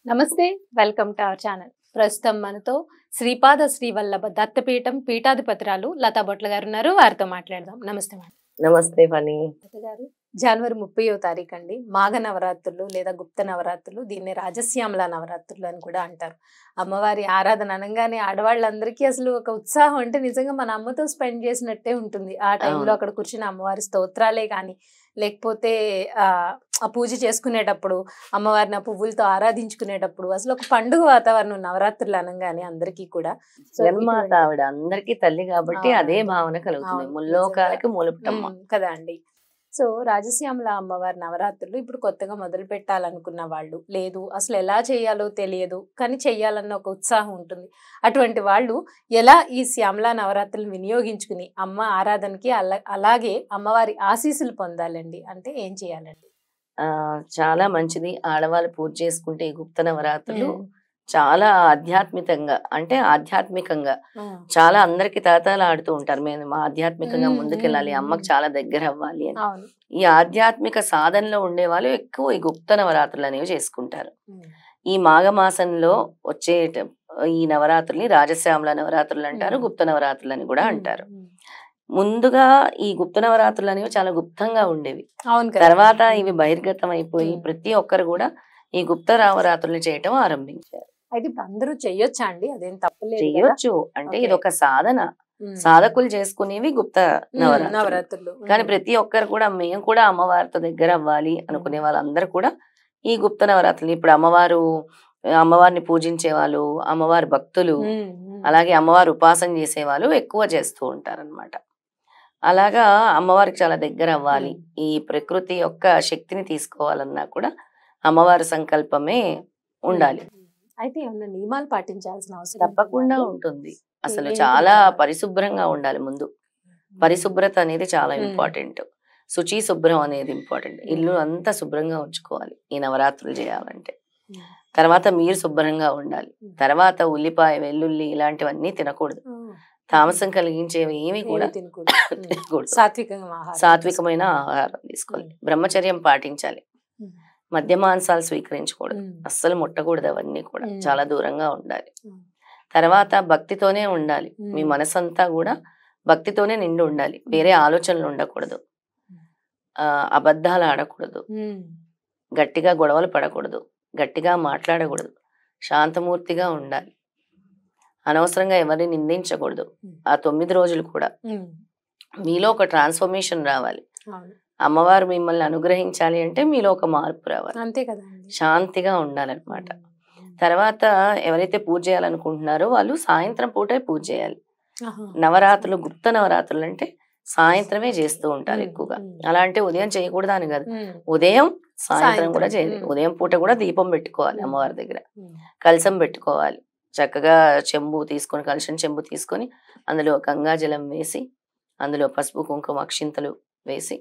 నమస్తే, welcome to our channel. ప్రస్తుతం మనతో శ్రీపాద శ్రీవల్లభ దత్తపీఠం పీఠాధిపతురాలు లతా బొట్ల గారు ఉన్నారు. వారితో మాట్లాడదాం. నమస్తే మేడం. నమస్తే ఫణి. లత గారు, జనవరి 30వ తారీఖు అండి మాఘ నవరాత్రులు లేదా గుప్త నవరాత్రులు, దీన్ని రాజశ్యామల నవరాత్రులు అని కూడా అంటారు. అమ్మవారి ఆరాధన అనగానే ఆడవాళ్ళందరికీ అసలు ఒక ఉత్సాహం, అంటే నిజంగా మన అమ్మతో స్పెండ్ చేసినట్టే ఉంటుంది. ఆ టైంలో అక్కడ కూర్చుని అమ్మవారి స్తోత్రాలే కానీ, లేకపోతే ఆ పూజ చేసుకునేటప్పుడు అమ్మవారిని ఆ పువ్వులతో ఆరాధించుకునేటప్పుడు అసలు ఒక పండుగ వాతావరణం నవరాత్రులు అనగానే అందరికీ కూడా. జన్మాత ఆవిడ అందరికీ తల్లి కాబట్టి అదే భావన కలుగుతుంది. ముల్లోకాలకి మూలపుటమ్మ కదా అండి. సో రాజశ్యామల అమ్మవారి నవరాత్రులు ఇప్పుడు కొత్తగా మొదలు పెట్టాలనుకున్న వాళ్ళు, లేదు అసలు ఎలా చేయాలో తెలియదు కానీ చెయ్యాలన్న ఒక ఉత్సాహం ఉంటుంది, అటువంటి వాళ్ళు ఎలా ఈ శ్యామల నవరాత్రులు వినియోగించుకుని అమ్మ ఆరాధనకి అలాగే అమ్మవారి ఆశీస్సులు పొందాలండి అంటే ఏం చేయాలండి? చాలా మంచిది. ఆడవాళ్ళు పూజ చేసుకుంటే ఈ గుప్త నవరాత్రులు చాలా ఆధ్యాత్మికంగా చాలా అందరికి తాతాలు ఆడుతూ ఉంటారు. మేము ఆధ్యాత్మికంగా ముందుకెళ్ళాలి, అమ్మకి చాలా దగ్గర అవ్వాలి అని. ఈ ఆధ్యాత్మిక సాధనలో ఉండే వాళ్ళు ఎక్కువ ఈ గుప్త నవరాత్రులు అనేవి చేసుకుంటారు. ఈ మాఘమాసంలో వచ్చే ఈ నవరాత్రుల్ని రాజశ్యామల నవరాత్రులు అంటారు, గుప్త నవరాత్రులు అని కూడా అంటారు. ముందుగా ఈ గుప్త నవరాత్రులు అనేవి చాలా గుప్తంగా ఉండేవి. తర్వాత ఇవి బహిర్గతం అయిపోయి ప్రతి ఒక్కరు కూడా ఈ గుప్త నవరాత్రులు చేయటం ఆరంభించారు. అయితే ఇప్పుడు అందరూ చెయ్యొచ్చా అండి? అదేం తప్పలేదు. చెయ్యొచ్చు, అంటే ఇది ఒక సాధన. సాధకులు చేసుకునేవి గుప్త నవరాత్రులు. కానీ ప్రతి ఒక్కరు కూడా మేము కూడా అమ్మవారితో దగ్గర అవ్వాలి అనుకునే వాళ్ళందరూ కూడా ఈ గుప్త నవరాత్రులు, ఇప్పుడు అమ్మవారిని పూజించే వాళ్ళు, అమ్మవారి భక్తులు, అలాగే అమ్మవారి ఉపాసన చేసే వాళ్ళు ఎక్కువ చేస్తూ ఉంటారన్నమాట. అలాగా అమ్మవారికి చాలా దగ్గర అవ్వాలి, ఈ ప్రకృతి యొక్క శక్తిని తీసుకోవాలన్నా కూడా అమ్మవారి సంకల్పమే ఉండాలి. అయితే ఏమన్నా నియమాలు పాటించాల్సిన అవసరం తప్పకుండా ఉంటుంది. అసలు చాలా పరిశుభ్రంగా ఉండాలి. ముందు పరిశుభ్రత అనేది చాలా ఇంపార్టెంట్. శుచి శుభ్రం అనేది ఇంపార్టెంట్. ఇల్లు అంతా శుభ్రంగా ఉంచుకోవాలి ఈ నవరాత్రులు చేయాలంటే. తర్వాత మీరు శుభ్రంగా ఉండాలి. తర్వాత ఉల్లిపాయ, వెల్లుల్లి ఇలాంటివన్నీ తినకూడదు. తామసం కలిగించేవి ఏమి కూడా తినకూడదు. సాత్వికమైన ఆహారం తీసుకోవాలి. బ్రహ్మచర్యం పాటించాలి. మద్య మాంసాలు స్వీకరించకూడదు, అస్సలు ముట్టకూడదు. అవన్నీ కూడా చాలా దూరంగా ఉండాలి. తర్వాత భక్తితోనే ఉండాలి. మీ మనసంతా కూడా భక్తితోనే నిండి ఉండాలి. వేరే ఆలోచనలు ఉండకూడదు, అబద్ధాలు ఆడకూడదు, గట్టిగా గొడవలు పడకూడదు, గట్టిగా మాట్లాడకూడదు, శాంతమూర్తిగా ఉండాలి, అనవసరంగా ఎవరిని నిందించకూడదు. ఆ 9 రోజులు కూడా మీలో ఒక ట్రాన్స్ఫర్మేషన్ రావాలి. అమ్మవారు మిమ్మల్ని అనుగ్రహించాలి అంటే మీలో ఒక మార్పు రావాలి. అంతే కదా, శాంతిగా ఉండాలన్నమాట. తర్వాత ఎవరైతే పూజ చేయాలనుకుంటున్నారో వాళ్ళు సాయంత్రం పూటే పూజ చేయాలి. నవరాత్రులు, గుప్త నవరాత్రులు అంటే సాయంత్రమే చేస్తూ ఉంటారు ఎక్కువగా. అలా అంటే ఉదయం చేయకూడదు అని కాదు, ఉదయం సాయంత్రం కూడా చేయాలి. ఉదయం పూట కూడా దీపం పెట్టుకోవాలి, అమ్మవారి దగ్గర కలశం పెట్టుకోవాలి. చక్కగా కలశం చెంబు తీసుకొని అందులో గంగాజలం వేసి, అందులో పసుపు కుంకుమ అక్షింతలు వేసి,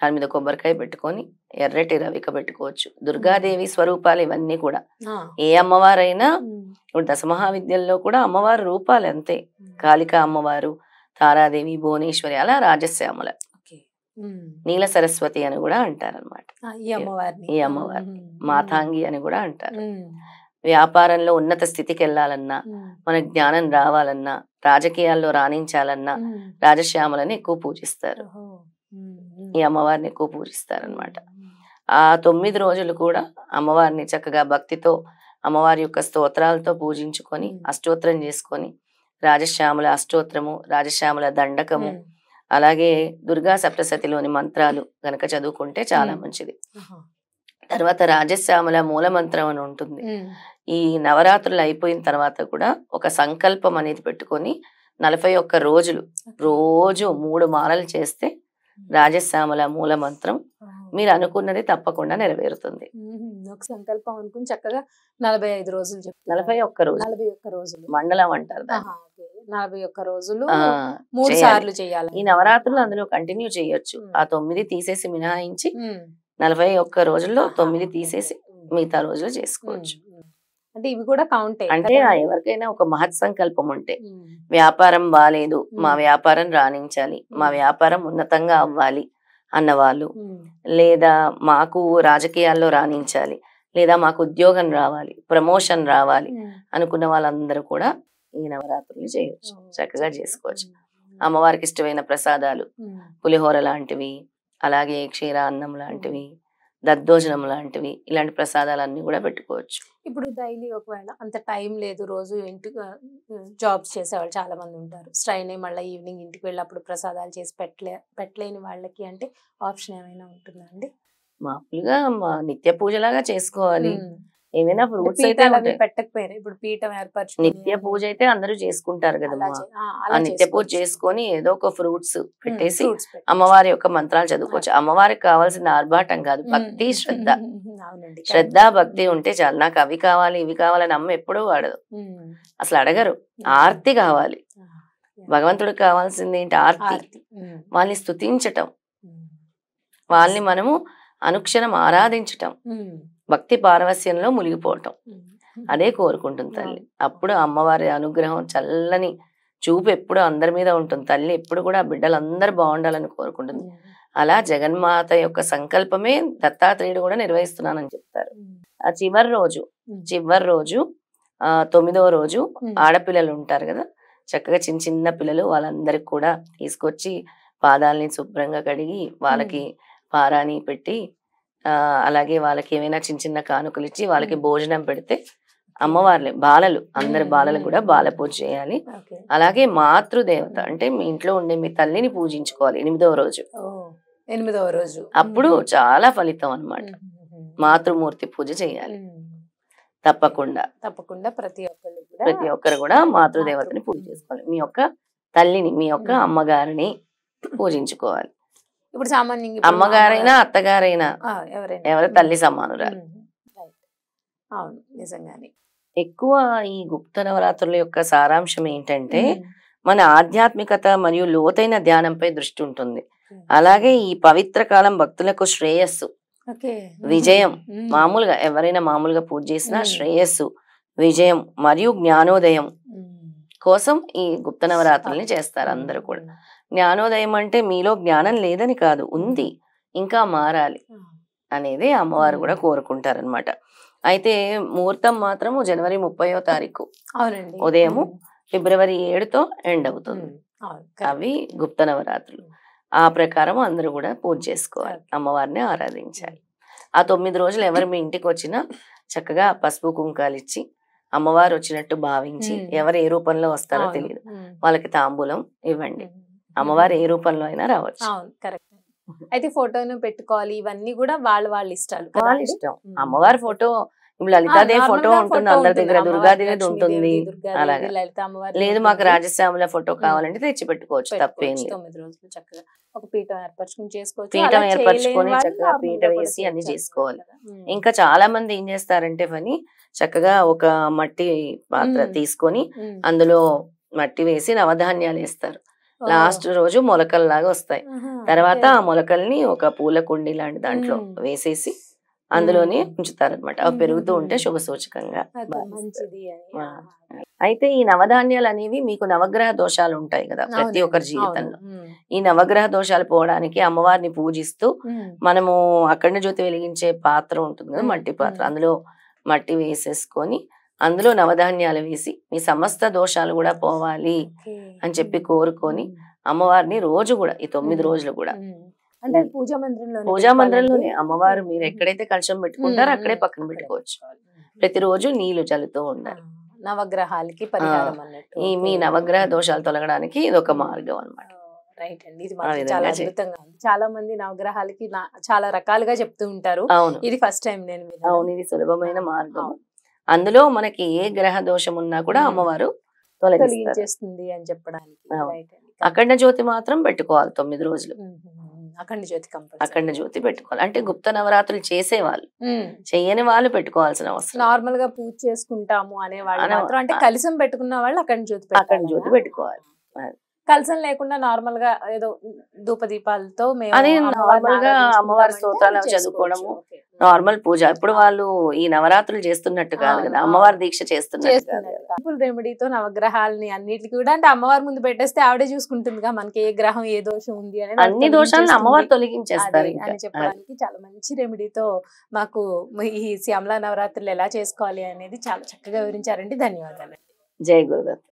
దాని మీద కొబ్బరికాయ పెట్టుకొని ఎర్రటి రవిక పెట్టుకోవచ్చు. దుర్గాదేవి స్వరూపాలు ఇవన్నీ కూడా. ఏ అమ్మవారైనా ఇప్పుడు దశమహావిద్యల్లో కూడా అమ్మవారి రూపాలు అంతే. కాళికా అమ్మవారు, తారాదేవి, భువనేశ్వరి, అలా రాజశ్యామల, నీల సరస్వతి అని కూడా అంటారనమాట. ఈ అమ్మవారిని మాతాంగి అని కూడా అంటారు. వ్యాపారంలో ఉన్నత స్థితికి వెళ్ళాలన్నా, మన జ్ఞానం రావాలన్నా, రాజకీయాల్లో రాణించాలన్నా రాజశ్యామలని ఎక్కువ పూజిస్తారు. ఈ అమ్మవారిని ఎక్కువ పూజిస్తారనమాట. ఆ 9 రోజులు కూడా అమ్మవారిని చక్కగా భక్తితో అమ్మవారి యొక్క స్తోత్రాలతో పూజించుకొని అష్టోత్తరం చేసుకొని, రాజశ్యామల అష్టోత్తరము, రాజశ్యామల దండకము, అలాగే దుర్గా సప్తశతిలోని మంత్రాలు గనక చదువుకుంటే చాలా మంచిది. తర్వాత రాజశ్యామల మూల మంత్రం అని ఉంటుంది. ఈ నవరాత్రులు అయిపోయిన తర్వాత కూడా ఒక సంకల్పం అనేది పెట్టుకొని 41 రోజులు రోజు 3 మాలలు చేస్తే రాజశ్యామల మూల మంత్రం మీరు అనుకున్నది తప్పకుండా నెరవేరుతుంది. ఒక సంకల్పం అనుకుని చక్కగా 45 రోజులు 41 రోజులు మండలం అంటారు. 41 రోజులు 3 సార్లు చేయాలి. ఈ నవరాత్రులు అందులో కంటిన్యూ చేయొచ్చు. ఆ 9 తీసేసి మినహాయించి 41 రోజుల్లో 9 తీసేసి మిగతా రోజులు చేసుకోవచ్చు. అంటే ఇవి కూడా కౌంట్. అంటే ఎవరికైనా ఒక మహత్ సంకల్పం ఉంటే, వ్యాపారం బాలేదు, మా వ్యాపారం రాణించాలి, మా వ్యాపారం ఉన్నతంగా అవ్వాలి అన్నవాళ్ళు, లేదా మాకు రాజకీయాల్లో రాణించాలి, లేదా మాకు ఉద్యోగం రావాలి, ప్రమోషన్ రావాలి అనుకున్న వాళ్ళందరూ కూడా ఈ నవరాత్రులు చేయొచ్చు, చక్కగా చేసుకోవచ్చు. అమ్మవారికి ఇష్టమైన ప్రసాదాలు పులిహోర లాంటివి, అలాగే క్షీరాన్నం లాంటివి, దద్దోజనం లాంటివి, ఇలాంటి ప్రసాదాలన్నీ కూడా పెట్టుకోవచ్చు. ఇప్పుడు డైలీ ఒకవేళ అంత టైం లేదు, రోజు ఇంటికి జాబ్స్ చేసేవాళ్ళు చాలా మంది ఉంటారు, స్ట్రైన్ అయ్యి మళ్ళీ ఈవినింగ్ ఇంటికి వెళ్ళి అప్పుడు ప్రసాదాలు చేసి పెట్టలేని వాళ్ళకి అంటే ఆప్షన్ ఏమైనా ఉంటుందా అండి? మామూలుగా నిత్య పూజలాగా చేసుకోవాలి. ఏమైనా ఫ్రూట్స్ అయితే ఉంటాయి. పెట్టకపోయారు, ఇప్పుడు పీఠం ఏర్పరచు నిత్య పూజ అయితే అందరూ చేసుకుంటారు కదమ్మా. ఆ నిత్య పూజ చేసుకొని ఏదో ఒక ఫ్రూట్స్ పెట్టేసి అమ్మవారి యొక్క మంత్రాలు చదువుకోవచ్చు. అమ్మవారికి కావాల్సిన ఆర్భాటం కాదు, భక్తి, శ్రద్ధ. శ్రద్ధ భక్తి ఉంటే చాలు. నాకు అవి కావాలి ఇవి కావాలని అమ్మ ఎప్పుడూ వాడదు, అసలు అడగరు. ఆర్తి కావాలి. భగవంతుడికి కావాల్సింది ఏంటి? ఆర్తి. వాళ్ళని స్తుతించటం, వాళ్ళని మనము అనుక్షణం ఆరాధించటం, భక్తి పారవస్యంలో మునిగిపోవటం, అదే కోరుకుంటుంది తల్లి. అప్పుడు అమ్మవారి అనుగ్రహం, చల్లని చూపు ఎప్పుడు అందరి మీద ఉంటుంది. తల్లి ఎప్పుడు కూడా బిడ్డలందరూ బాగుండాలని కోరుకుంటుంది. అలా జగన్మాత యొక్క సంకల్పమే దత్తాత్రేయుడు కూడా నిర్వహిస్తున్నానని చెప్తారు. ఆ చివరి రోజు 9వ రోజు ఆడపిల్లలు ఉంటారు కదా, చక్కగా చిన్న చిన్న పిల్లలు, వాళ్ళందరికి కూడా తీసుకొచ్చి పాదాలని శుభ్రంగా కడిగి వాళ్ళకి పారాని పెట్టి, అలాగే వాళ్ళకి ఏమైనా చిన్న చిన్న కానుకలు ఇచ్చి వాళ్ళకి భోజనం పెడితే అమ్మవార్లే బాలలు, అందరి బాలలు కూడా బాల పూజ చేయాలి. అలాగే మాతృదేవత అంటే మీ ఇంట్లో ఉండే మీ తల్లిని పూజించుకోవాలి 8వ రోజు. అప్పుడు చాలా ఫలితం అన్నమాట. మాతృమూర్తి పూజ చేయాలి తప్పకుండా. ప్రతి ఒక్కరు కూడా మాతృదేవతని పూజ చేసుకోవాలి. మీ యొక్క తల్లిని, మీ యొక్క అమ్మగారిని పూజించుకోవాలి. ఇప్పుడు సామాన్యంగా అమ్మగారైనా అత్తగారైనా ఎవరి తల్లి సమానురాలు. అవును, నిజంగానే. ఎక్కువ ఈ గుప్త నవరాత్రుల యొక్క సారాంశం ఏంటంటే మన ఆధ్యాత్మికత మరియు లోతైన ధ్యానంపై దృష్టి ఉంటుంది. అలాగే ఈ పవిత్ర కాలం భక్తులకు శ్రేయస్సు, విజయం, మామూలుగా ఎవరైనా మామూలుగా పూజ చేసినా శ్రేయస్సు, విజయం మరియు జ్ఞానోదయం కోసం ఈ గుప్త నవరాత్రుల్ని చేస్తారు అందరూ కూడా. జ్ఞానోదయం అంటే మీలో జ్ఞానం లేదని కాదు, ఉంది, ఇంకా మారాలి అనేది అమ్మవారు కూడా కోరుకుంటారనమాట. అయితే ముహూర్తం మాత్రము జనవరి 30వ తారీఖు ఉదయము, ఫిబ్రవరి 7తో ఎండ్ అవుతుంది. అవి గుప్త నవరాత్రులు. ఆ ప్రకారం అందరూ కూడా పూజ చేసుకోవాలి, అమ్మవారిని ఆరాధించాలి. ఆ 9 రోజులు ఎవరు మీ ఇంటికి వచ్చినా చక్కగా పసుపు కుంకాలు ఇచ్చి అమ్మవారు వచ్చినట్టు భావించి, ఎవరు ఏ రూపంలో వస్తారో తెలియదు, వాళ్ళకి తాంబూలం ఇవ్వండి. అమ్మవారు ఏ రూపంలో అయినా రావచ్చు. అయితే ఫోటోను పెట్టుకోవాలి, ఇవన్నీ కూడా వాళ్ళ ఇష్టాలు, వాళ్ళ ఇష్టం. అమ్మవారి ఫోటో, లలితాదేవి ఫోటో ఉంటుంది అందరి దగ్గర, దుర్గాదేవి ఉంటుంది. అలాగే లేదు మాకు రాజశ్యామల ఫోటో కావాలంటే తెచ్చి పెట్టుకోవచ్చు, తప్పేం లేదు. 9 రోజులు చక్కగా ఒక పీఠం ఏర్పరచుకుని చేసుకోవచ్చు. పీఠం ఏర్పరచుకొని చక్కగా పీఠ వేసి అన్ని చేసుకోవాలి. ఇంకా చాలా మంది ఏం చేస్తారంటే పని, చక్కగా ఒక మట్టి పాత్ర తీసుకొని అందులో మట్టి వేసి నవధాన్యాలు వేస్తారు. లాస్ట్ రోజు మొలకల్లాగా వస్తాయి. తర్వాత ఆ మొలకల్ని ఒక పూల కుండి లాంటి దాంట్లో వేసేసి అందులోనే ఉంచుతారనమాట. అవి పెరుగుతూ ఉంటే శుభ సూచకంగా. అయితే ఈ నవధాన్యాలు అనేవి మీకు నవగ్రహ దోషాలు ఉంటాయి కదా ప్రతి ఒక్కరి జీవితంలో. ఈ నవగ్రహ దోషాలు పోవడానికి అమ్మవారిని పూజిస్తూ మనము అఖండ జ్యోతి వెలిగించే పాత్ర ఉంటుంది కదా, మట్టి పాత్ర, అందులో మట్టి వేసేసుకొని అందులో నవధాన్యాలు వేసి మీ సమస్త దోషాలు కూడా పోవాలి అని చెప్పి కోరుకొని అమ్మవారిని రోజు కూడా ఈ 9 రోజులు కూడా పూజా మందిరంలోనే అమ్మవారు మీరు ఎక్కడైతే కలశం పెట్టుకుంటారో అక్కడే పక్కన పెట్టుకోవచ్చు. ప్రతిరోజు నీళ్లు చల్లుతూ ఉండాలి. నవగ్రహాలకి పరిహారం అన్నట్టు. ఈ మీ నవగ్రహ దోషాలు తొలగడానికి ఇది ఒక మార్గం అన్నమాట. రైట్ అండి, ఇది చాలా అద్భుతంగా ఉంది. చాలా మంది నవగ్రహాలకి చాలా రకాలుగా చెప్తూ ఉంటారు. అవును, ఇది ఫస్ట్ టైం నేను. అవును, ఇది సులభమైన మార్గం. అందులో మనకి ఏ గ్రహ దోషం ఉన్నా కూడా అమ్మవారు తొలగించేస్తుంది అని చెప్పడానికి. అఖండ జ్యోతి మాత్రం పెట్టుకోవాలి 9 రోజులు. అఖండ జ్యోతి పెట్టుకోవాలి. అంటే గుప్త నవరాత్రులు చేసేవాళ్ళు, చెయ్యని వాళ్ళు పెట్టుకోవాల్సిన అవసరం. నార్మల్ గా పూజ చేసుకుంటాము అనే వాళ్ళు, అంటే కలిసం పెట్టుకున్న వాళ్ళు అఖండ జ్యోతి పెట్టుకోవాలి. కలసం లేకుండా నార్మల్ గా ఏదో ధూపదీపాలతో మేము అది అమ్మవారిని నార్మల్ గా ఆరాధించుకుంటామంటే అమ్మవారి అది స్తోత్రాలు చేసుకోవచ్చు. చదువుకోవడము ఓకే. నార్మల్ పూజ. ఇప్పుడు అవును. వాళ్ళు ఈ నవరాత్రులు చేస్తున్నట్టు కాదు అవును, కదా, అవును. అమ్మవారి దీక్ష చేస్తున్నట్టు కాదు చేస్తున్నారు కదా. సింపుల్ రెమెడీతో నవగ్రహాలని అన్నిటికి కూడా అంటే అమ్మవారి ముందు పెట్టేస్తే ఆవిడే చూసుకుంటుందిగా మనకి ఏ గ్రహం ఏ దోషం ఉంది అనేది ఆవిడ అన్ని దోషాలను తొలగించేస్తుంది. అమ్మవారు అదే తొలగించేస్తారు ఇంకా. అని చెప్పడానికి చాలా మంచి రెమెడీతో మాకు ఈ శ్యామలా నవరాత్రులు ఎలా చేసుకోవాలి అనేది చాలా చక్కగా వివరించారండి. ధన్యవాదాలు. జై గురుదత్.